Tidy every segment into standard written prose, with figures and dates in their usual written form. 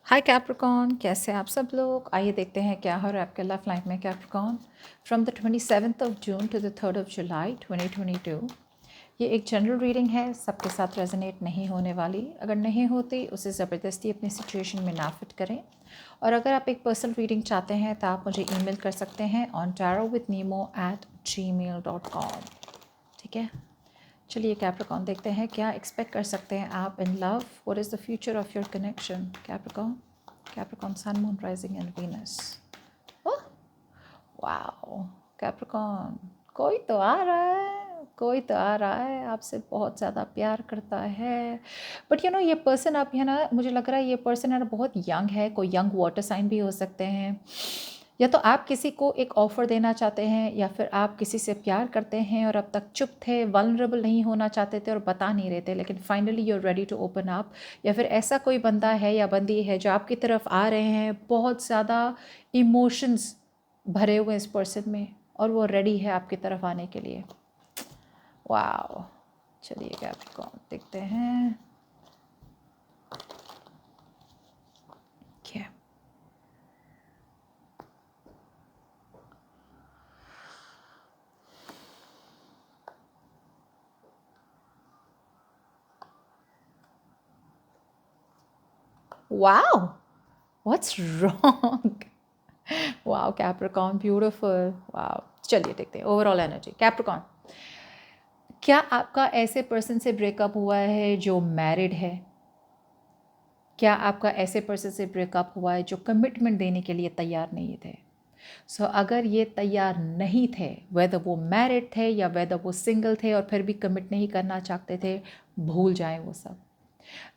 हाय Capricorn, कैसे आप सब लोग। आइए देखते हैं क्या हो रहा है आपके लव लाइफ में Capricorn from the 27th of June to the 3rd of July 2022। ये एक जनरल रीडिंग है, सबके साथ रेजोनेट नहीं होने वाली। अगर नहीं होती उसे ज़बरदस्ती अपनी सिचुएशन में ना फिट करें। और अगर आप एक पर्सनल रीडिंग चाहते हैं तो आप मुझे ईमेल कर सकते हैं ऑन tarotwithnemo@gmail.com। ठीक है, चलिए कैप्रिकॉर्न देखते हैं क्या एक्सपेक्ट कर सकते हैं आप in love. What is the future of your connection Capricorn. Capricorn sun moon rising and Venus. Oh wow Capricorn, कोई तो आ रहा है, कोई तो आ रहा है, आपसे बहुत ज़्यादा प्यार करता है। बट यू नो ये पर्सन आप है ना, मुझे लग रहा है ये पर्सन है ना बहुत यंग है। कोई यंग वाटर साइन भी हो सकते हैं, या तो आप किसी को एक ऑफ़र देना चाहते हैं, या फिर आप किसी से प्यार करते हैं और अब तक चुप थे, वल्नरेबल नहीं होना चाहते थे और बता नहीं रहे थे, लेकिन finally you are ready to open up. या फिर ऐसा कोई बंदा है या बंदी है जो आपकी तरफ आ रहे हैं, बहुत ज़्यादा इमोशंस भरे हुए इस पर्सन में, और वो रेडी है आपकी तरफ आने के लिए। वाओ, चलिए कैप्रिकॉर्न देखते हैं क्या। Wow, what's wrong. Wow Capricorn, beautiful. Wow, चलिए देखते हैं ओवरऑल एनर्जी कैप्रिकॉर्न। क्या आपका ऐसे पर्सन से ब्रेकअप हुआ है जो मैरिड है? क्या आपका ऐसे पर्सन से ब्रेकअप हुआ है जो कमिटमेंट देने के लिए तैयार नहीं थे? सो अगर ये तैयार नहीं थे, वेदर वो मैरिड थे या वेदर वो सिंगल थे और फिर भी कमिट नहीं करना चाहते थे, भूल जाएं वो सब।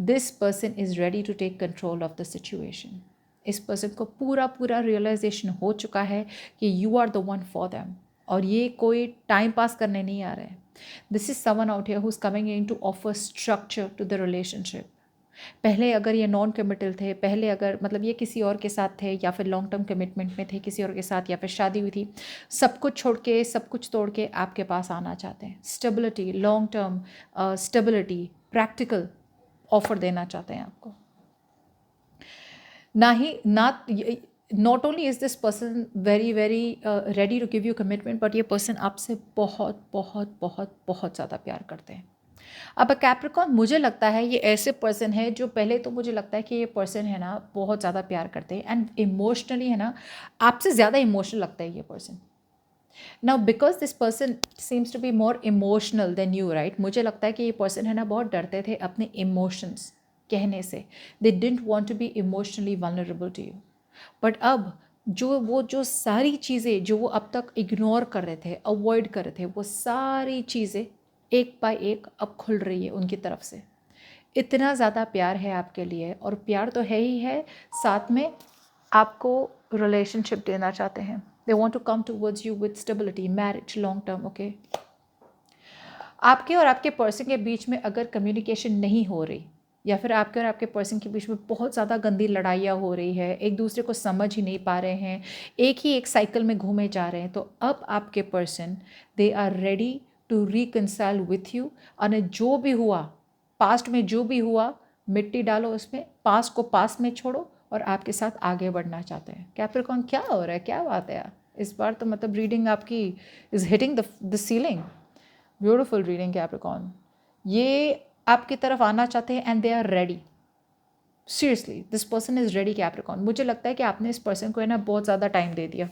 This person is ready to take control of the situation. इस पर्सन को पूरा पूरा रियलाइजेशन हो चुका है कि you are the one for them, और ये कोई टाइम पास करने नहीं आ रहे हैं। This is someone out here who is coming in to offer structure to the relationship. पहले अगर ये नॉन कमिटल थे, पहले अगर मतलब ये किसी और के साथ थे, या फिर लॉन्ग टर्म कमिटमेंट में थे किसी और के साथ, या फिर शादी हुई थी, सब कुछ छोड़ के, सब कुछ तोड़ के आपके पास आना चाहते हैं। Stability, long term stability, practical offer देना चाहते हैं आपको। ना ही ना, not only is this person very very ready to give you commitment, but ये पर्सन आपसे बहुत बहुत बहुत बहुत ज़्यादा प्यार करते हैं। अब कैप्रिकॉर्न, मुझे लगता है ये ऐसे पर्सन है जो, पहले तो मुझे लगता है कि ये पर्सन है ना बहुत ज़्यादा प्यार करते हैं, एंड इमोशनली है ना आपसे ज़्यादा इमोशनल लगता है ये person. Now because this person seems to be more emotional than you, right. मुझे लगता है कि ये पर्सन है ना बहुत डरते थे अपने इमोशंस कहने से। They didn't want to be emotionally vulnerable to you. But अब जो सारी चीज़ें जो वो अब तक इग्नोर कर रहे थे, अवॉइड कर रहे थे, वो सारी चीज़ें एक बाय एक अब खुल रही है उनकी तरफ से। इतना ज़्यादा प्यार है आपके लिए, और प्यार तो है ही है, साथ में आपको रिलेशनशिप देना चाहते हैं। They want to come towards you with stability, marriage, long term. Okay, आपके और आपके पर्सन के बीच में अगर कम्युनिकेशन नहीं हो रही, या फिर आपके और आपके पर्सन के बीच में बहुत ज़्यादा गंदी लड़ाइयाँ हो रही है, एक दूसरे को समझ ही नहीं पा रहे हैं, एक ही एक साइकिल में घूमे जा रहे हैं, तो अब आपके person, they are ready to reconcile with you. और जो भी हुआ पास्ट में, जो भी हुआ मिट्टी डालो उसमें, पास्ट को पास्ट में छोड़ो, और आपके साथ आगे बढ़ना चाहते हैं। कैप्रिकॉर्न, क्या हो रहा है, क्या बात है यार। इस बार तो मतलब रीडिंग आपकी is hitting the ceiling. Beautiful reading Capricorn. ये आपकी तरफ आना चाहते हैं and they are ready. Seriously this person is ready Capricorn. मुझे लगता है कि आपने इस पर्सन को है ना बहुत ज़्यादा टाइम दे दिया,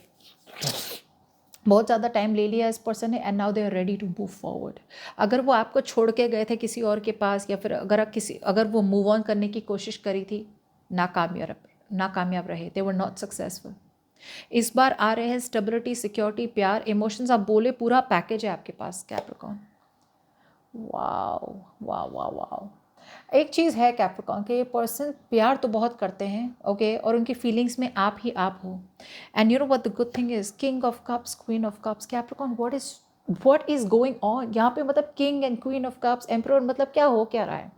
बहुत ज़्यादा टाइम ले लिया इस पर्सन ने, and now they are ready to move forward. अगर वो आपको छोड़ के गए थे किसी और के पास, या फिर अगर वो मूव ऑन करने की कोशिश करी थी, नाकामयाब रहे, दे वर नॉट सक्सेसफुल। इस बार आ रहे हैं स्टेबिलिटी, सिक्योरिटी, प्यार, इमोशंस, आप बोले पूरा पैकेज है आपके पास Capricorn. Wow wow wow wow. एक चीज़ है कैप्रिकॉर्न कि ये पर्सन प्यार तो बहुत करते हैं, ओके, और उनकी फीलिंग्स में आप ही आप हो। And you know what the good thing is, king of cups, queen of cups. Capricorn, what is going on यहाँ पे, मतलब king and queen of cups, emperor, मतलब क्या हो क्या रहा है।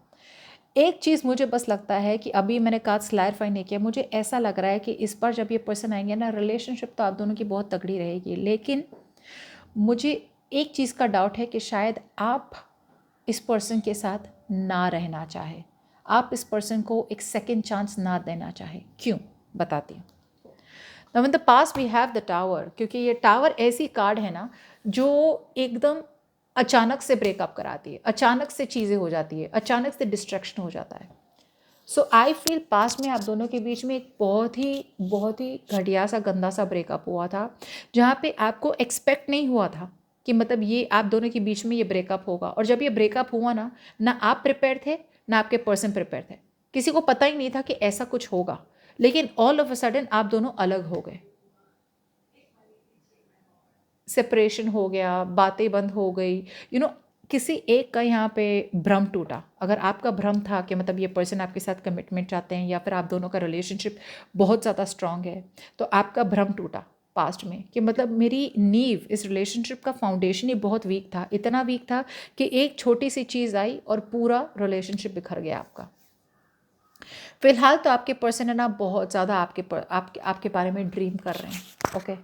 एक चीज़ मुझे बस लगता है कि अभी मैंने कार्ड्स क्लैरिफाई नहीं किया, मुझे ऐसा लग रहा है कि इस बार जब ये पर्सन आएंगे ना, रिलेशनशिप तो आप दोनों की बहुत तगड़ी रहेगी, लेकिन मुझे एक चीज़ का डाउट है कि शायद आप इस पर्सन के साथ ना रहना चाहे, आप इस पर्सन को एक सेकेंड चांस ना देना चाहे। क्यों, बताती हूँ। Now in the past we have the tower, क्योंकि ये टावर ऐसी कार्ड है ना जो एकदम अचानक से ब्रेकअप कराती है, अचानक से चीज़ें हो जाती है, अचानक से डिस्ट्रैक्शन हो जाता है। सो आई फील पास्ट में आप दोनों के बीच में एक बहुत ही घटिया सा गंदा सा ब्रेकअप हुआ था, जहाँ पे आपको एक्सपेक्ट नहीं हुआ था कि मतलब ये आप दोनों के बीच में ये ब्रेकअप होगा। और जब ये ब्रेकअप हुआ ना आप प्रिपेयर थे ना आपके पर्सन प्रिपेयर थे, किसी को पता ही नहीं था कि ऐसा कुछ होगा, लेकिन ऑल ऑफ अ सडन आप दोनों अलग हो गए, सेपरेशन हो गया, बातें बंद हो गई, किसी एक का यहाँ पे भ्रम टूटा। अगर आपका भ्रम था कि मतलब ये पर्सन आपके साथ कमिटमेंट चाहते हैं या फिर आप दोनों का रिलेशनशिप बहुत ज़्यादा स्ट्रांग है, तो आपका भ्रम टूटा पास्ट में कि मतलब मेरी नींव, इस रिलेशनशिप का फाउंडेशन ही बहुत वीक था, इतना वीक था कि एक छोटी सी चीज़ आई और पूरा रिलेशनशिप बिखर गया आपका। फिलहाल तो आपके पर्सन है ना बहुत ज़्यादा आपके बारे में ड्रीम कर रहे हैं, okay.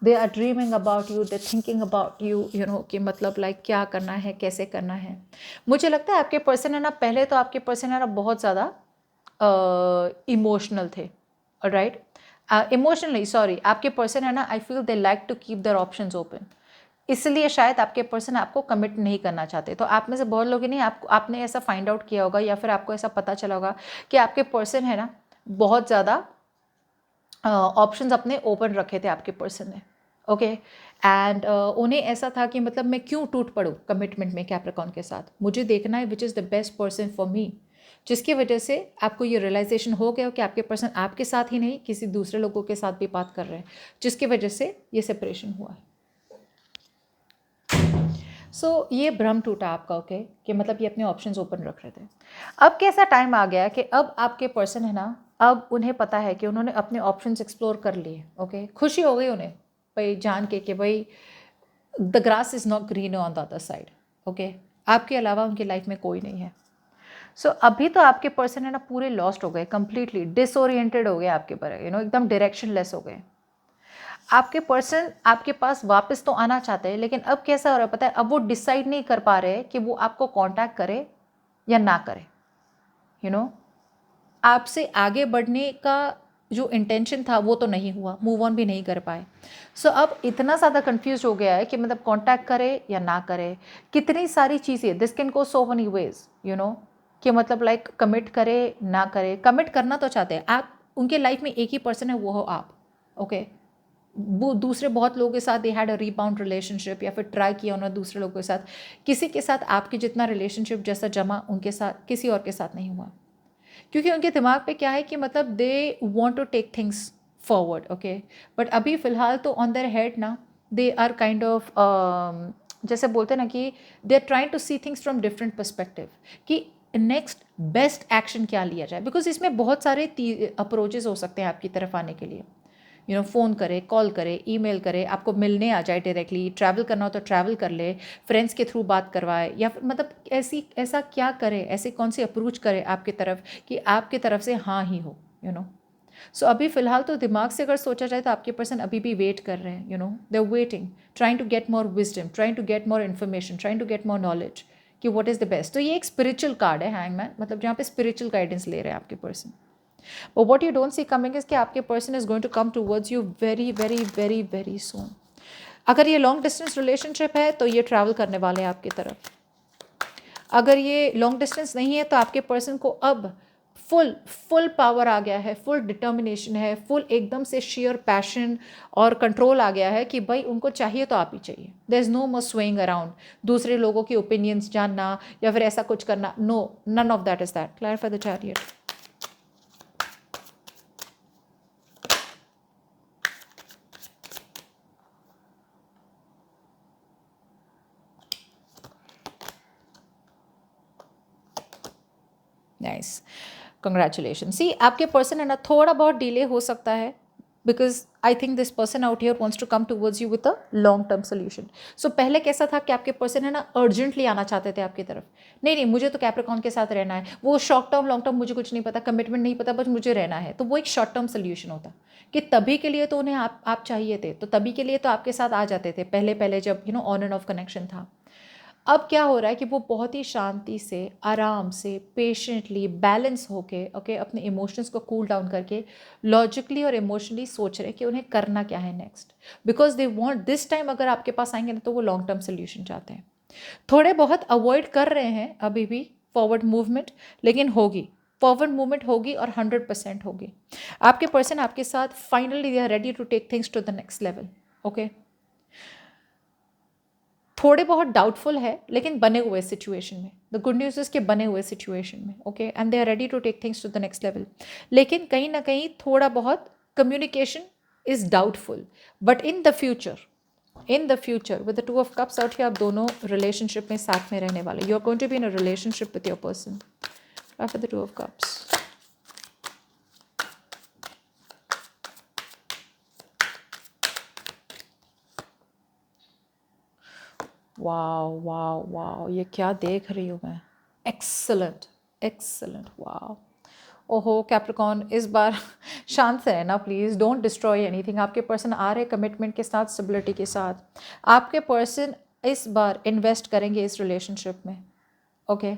They are dreaming about you, they thinking about you कि मतलब लाइक क्या करना है, कैसे करना है। मुझे लगता है आपके पर्सन है ना, पहले तो आपके पर्सन है ना बहुत ज़्यादा इमोशनल थे, राइट। इमोशनली सॉरी, आपके पर्सन है ना, I feel they like to keep their options open, इसलिए शायद आपके पर्सन आपको कमिट नहीं करना चाहते। तो आप में से बहुत लोग नहीं, आपने ऐसा फाइंड आउट किया होगा या फिर आपको ऐसा पता चला होगा कि आपके पर्सन है ना बहुत ज़्यादा ऑप्शंस अपने ओपन रखे थे आपके पर्सन ने, ओके। एंड उन्हें ऐसा था कि मतलब मैं क्यों टूट पड़ूँ कमिटमेंट में कैप्रिकॉर्न के साथ, मुझे देखना है which is the best person for me, जिसकी वजह से आपको ये रियलाइजेशन हो गया कि आपके पर्सन आपके साथ ही नहीं किसी दूसरे लोगों के साथ भी बात कर रहे हैं, जिसकी वजह से ये सेपरेशन हुआ है। सो ये भ्रम टूटा आपका, ओके, कि मतलब ये अपने ऑप्शंस ओपन रख रहे थे। अब कैसा टाइम आ गया कि अब आपके पर्सन है ना, अब उन्हें पता है कि उन्होंने अपने ऑप्शंस एक्सप्लोर कर लिए, ओके। खुशी हो गई उन्हें भाई जान के भाई the grass is not green on the other side, okay. आपके अलावा उनकी लाइफ में कोई नहीं है। सो अभी तो आपके पर्सन है ना पूरे लॉस्ट हो गए, कंप्लीटली डिसओरिएंटेड हो गए आपके पर, एकदम डायरेक्शनलेस हो गए। आपके पर्सन आपके पास वापस तो आना चाहते हैं, लेकिन अब कैसा हो रहा है पता है, अब वो डिसाइड नहीं कर पा रहे कि वो आपको कांटेक्ट करे या ना करे, आपसे आगे बढ़ने का जो इंटेंशन था वो तो नहीं हुआ, मूव ऑन भी नहीं कर पाए। सो अब इतना ज़्यादा कंफ्यूज हो गया है कि मतलब कांटेक्ट करे या ना करे, कितनी सारी चीज़ें, this can go so many ways, कि मतलब लाइक कमिट करे ना करे। कमिट करना तो चाहते हैं आप, उनके लाइफ में एक ही पर्सन है, वो हो आप, ओके। वो दूसरे बहुत लोगों के साथ they had a rebound relationship, या फिर ट्राई किया उन्होंने दूसरे लोगों के साथ, किसी के साथ आपके जितना रिलेशनशिप जैसा जमा उनके साथ किसी और के साथ नहीं हुआ, क्योंकि उनके दिमाग पे क्या है कि मतलब they want to take things forward, okay. But अभी फ़िलहाल तो ऑन देयर हेड ना दे आर काइंड ऑफ, जैसे बोलते हैं ना कि they are trying to see things from different perspective कि नेक्स्ट बेस्ट एक्शन क्या लिया जाए, बिकॉज इसमें बहुत सारे अप्रोचेस हो सकते हैं आपकी तरफ आने के लिए, फ़ोन करे, कॉल करे, ईमेल करे, आपको मिलने आ जाए डायरेक्टली, ट्रैवल करना हो तो ट्रैवल कर ले, फ्रेंड्स के थ्रू बात करवाए, या फिर मतलब ऐसा क्या करे, ऐसी कौन सी अप्रोच करे आपकी तरफ कि आपकी तरफ से हाँ ही हो, सो अभी फ़िलहाल तो दिमाग से अगर सोचा जाए तो आपके पर्सन अभी भी वेट कर रहे हैं, they are waiting, trying to get more wisdom, trying to get more information, trying to get more knowledge कि व्हाट इज़ द बेस्ट। तो ये एक स्पिरिचुअल कार्ड है हैंगमैन, मतलब जहाँ पे स्पिरिचुअल गाइडेंस ले रहे हैं आपके person. But what you don't see coming is कि आपके person is going to come towards you very very very very soon. अगर ये लॉन्ग डिस्टेंस रिलेशनशिप है तो ये ट्रैवल करने वाले हैं आपकी तरफ। अगर ये लॉन्ग डिस्टेंस नहीं है तो आपके पर्सन को अब फुल पावर आ गया है, फुल डिटर्मिनेशन है, फुल एकदम से शेयर पैशन और कंट्रोल आ गया है कि भाई उनको चाहिए तो आप ही चाहिए। There is no more swing around, दूसरे लोगों की ओपिनियंस जानना या फिर ऐसा कुछ करना, no, none of that is that. Clarify the chariot. Nice, congratulation. See आपके पर्सन है ना थोड़ा बहुत डिले हो सकता है, because I think this person out here wants to come towards you with a long term solution. So पहले कैसा था कि आपके पर्सन है ना अर्जेंटली आना चाहते थे आपकी तरफ, नहीं मुझे तो कैप्रिकॉर्न के साथ रहना है, वो शॉर्ट टर्म लॉन्ग टर्म मुझे कुछ नहीं पता, कमिटमेंट नहीं पता, बस मुझे रहना है। तो वो एक शॉर्ट टर्म सोल्यूशन होता कि तभी के लिए तो उन्हें आप चाहिए थे, तो तभी के लिए तो आपके साथ आ जाते थे पहले जब ऑन एंड ऑफ कनेक्शन था। अब क्या हो रहा है कि वो बहुत ही शांति से, आराम से, पेशेंटली, बैलेंस होके ओके अपने इमोशंस को कूल डाउन करके लॉजिकली और इमोशनली सोच रहे हैं कि उन्हें करना क्या है next, because they want this time अगर आपके पास आएंगे ना तो वो लॉन्ग टर्म सोल्यूशन चाहते हैं। थोड़े बहुत अवॉइड कर रहे हैं अभी भी फॉरवर्ड मूवमेंट, लेकिन होगी, फॉरवर्ड मूवमेंट होगी और 100% होगी। आपके पर्सन आपके साथ finally they are ready to take things to the next level. Okay, थोड़े बहुत डाउटफुल है लेकिन बने हुए सिचुएशन में, द गुड न्यूज़ इज के बने हुए सिचुएशन में। Okay, and they are ready to take things to the next level. लेकिन कहीं ना कहीं थोड़ा बहुत communication is doubtful, but in the future with the two of cups out here, आप दोनों रिलेशनशिप में साथ में रहने वाले, you are going to be in a relationship with your person after the two of cups. Wow wow wow, ये क्या देख रही हूँ मैं, एक्सलेंट एक्सलेंट, वाओ। ओहो कैप्रिकॉर्न, इस बार शांत से रहना प्लीज़, डोंट डिस्ट्रॉय एनीथिंग। आपके पर्सन आ रहे कमिटमेंट के साथ, स्टेबिलिटी के साथ। आपके पर्सन इस बार इन्वेस्ट करेंगे इस रिलेशनशिप में। Okay,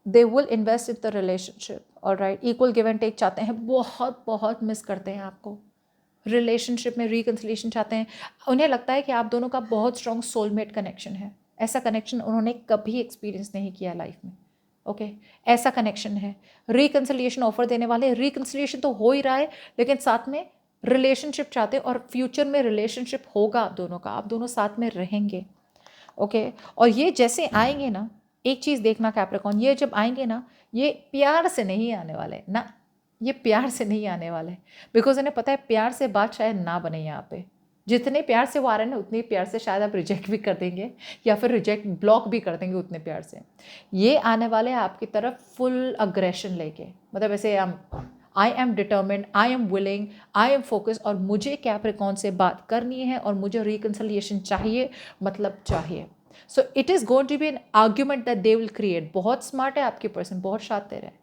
they will invest in the relationship, alright. Equal give and take चाहते हैं, बहुत बहुत मिस करते हैं आपको, रिलेशनशिप में रिकन्सिलिएशन चाहते हैं। उन्हें लगता है कि आप दोनों का बहुत स्ट्रॉन्ग सोलमेट कनेक्शन है, ऐसा कनेक्शन उन्होंने कभी एक्सपीरियंस नहीं किया लाइफ में। ओके, ऐसा कनेक्शन है। रिकन्सिलिएशन ऑफर देने वाले, रिकन्सिलिएशन तो हो ही रहा है, लेकिन साथ में रिलेशनशिप चाहते हैं, और फ्यूचर में रिलेशनशिप होगा आप दोनों का, आप दोनों साथ में रहेंगे। ओके, और ये जैसे आएंगे ना, एक चीज़ देखना कैप्रिकॉर्न, ये जब आएंगे ना, ये प्यार से नहीं आने वाले ना, ये प्यार से नहीं आने वाले, बिकॉज उन्हें पता है प्यार से बात शायद ना बने यहाँ पे। जितने प्यार से वो आ रहे हैं ना, उतने प्यार से शायद आप रिजेक्ट भी कर देंगे, या फिर रिजेक्ट ब्लॉक भी कर देंगे उतने प्यार से। ये आने वाले हैं आपकी तरफ फुल अग्रेशन लेके, मतलब ऐसे I am determined, I am willing, I am focus, और मुझे कैप्रिकॉर्न से बात करनी है और मुझे रिकन्सिलिएशन चाहिए, मतलब चाहिए। So it is going to be an argument that they will create. बहुत स्मार्ट है आपके पर्सन, बहुत शातिर है,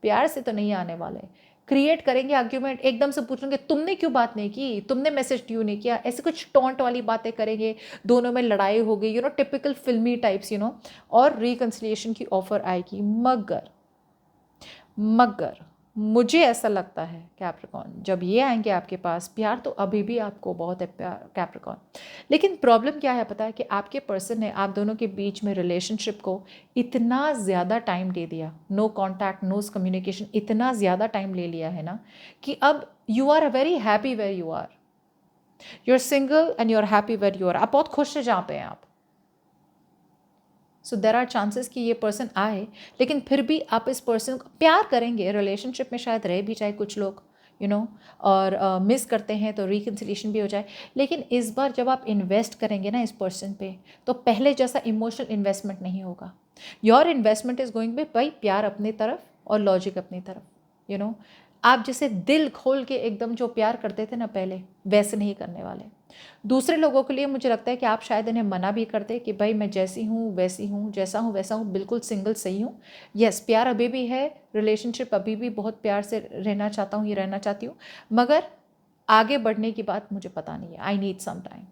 प्यार से तो नहीं आने वाले, क्रिएट करेंगे आर्ग्यूमेंट। एकदम से पूछेंगे तुमने क्यों बात नहीं की, तुमने मैसेज क्यों नहीं किया, ऐसे कुछ टॉन्ट वाली बातें करेंगे, दोनों में लड़ाई हो गई, टिपिकल फिल्मी टाइप्स, और रिकन्सिलिएशन की ऑफर आएगी। मगर मुझे ऐसा लगता है कैप्रिकॉर्न, जब ये आएंगे आपके पास, प्यार तो अभी भी आपको बहुत है प्यार कैप्रिकॉर्न, लेकिन प्रॉब्लम क्या है पता है, कि आपके पर्सन ने आप दोनों के बीच में रिलेशनशिप को इतना ज़्यादा टाइम दे दिया, नो कॉन्टैक्ट, नो कम्युनिकेशन, इतना ज़्यादा टाइम ले लिया है ना, कि अब you are very happy where you are, you are single and you are happy where you are, आप बहुत खुश है जहाँ पे हैं आप। सो देर आर चांसेस कि ये पर्सन आए, लेकिन फिर भी आप इस पर्सन को प्यार करेंगे, रिलेशनशिप में शायद रह भी जाए कुछ लोग, और मिस करते हैं तो रिकन्सिलिएशन भी हो जाए। लेकिन इस बार जब आप इन्वेस्ट करेंगे ना इस पर्सन पे, तो पहले जैसा इमोशनल इन्वेस्टमेंट नहीं होगा। Your investment is going be भाई प्यार अपनी तरफ और लॉजिक अपनी तरफ। आप जैसे दिल खोल के एकदम जो प्यार करते थे ना पहले, वैसे नहीं करने वाले। दूसरे लोगों के लिए मुझे लगता है कि आप शायद इन्हें मना भी करते कि भाई मैं जैसी हूँ वैसी हूँ, जैसा हूँ वैसा हूँ, बिल्कुल सिंगल सही हूँ। यस, प्यार अभी भी है, रिलेशनशिप अभी भी बहुत प्यार से रहना चाहता हूँ, ये रहना चाहती हूँ, मगर आगे बढ़ने की बात मुझे पता नहीं है, आई नीड सम टाइम।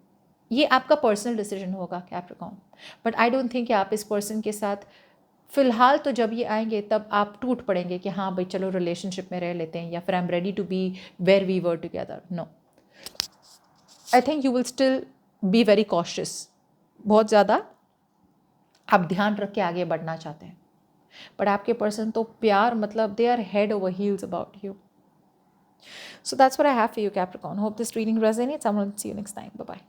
ये आपका पर्सनल डिसीजन होगा Capricorn, but I don't think कि आप इस पर्सन के साथ फिलहाल, तो जब ये आएंगे तब आप टूट पड़ेंगे कि हाँ भाई चलो रिलेशनशिप में रह लेते हैं, या फिर I am ready to be where we were together. No, I think you will still be very cautious, बहुत ज़्यादा आप ध्यान रख के आगे बढ़ना चाहते हैं, बट आपके पर्सन तो प्यार मतलब they are head over heels about you. So that's what I have for you, Capricorn. Hope this reading resonates. I'm going to see you next time. Bye-bye.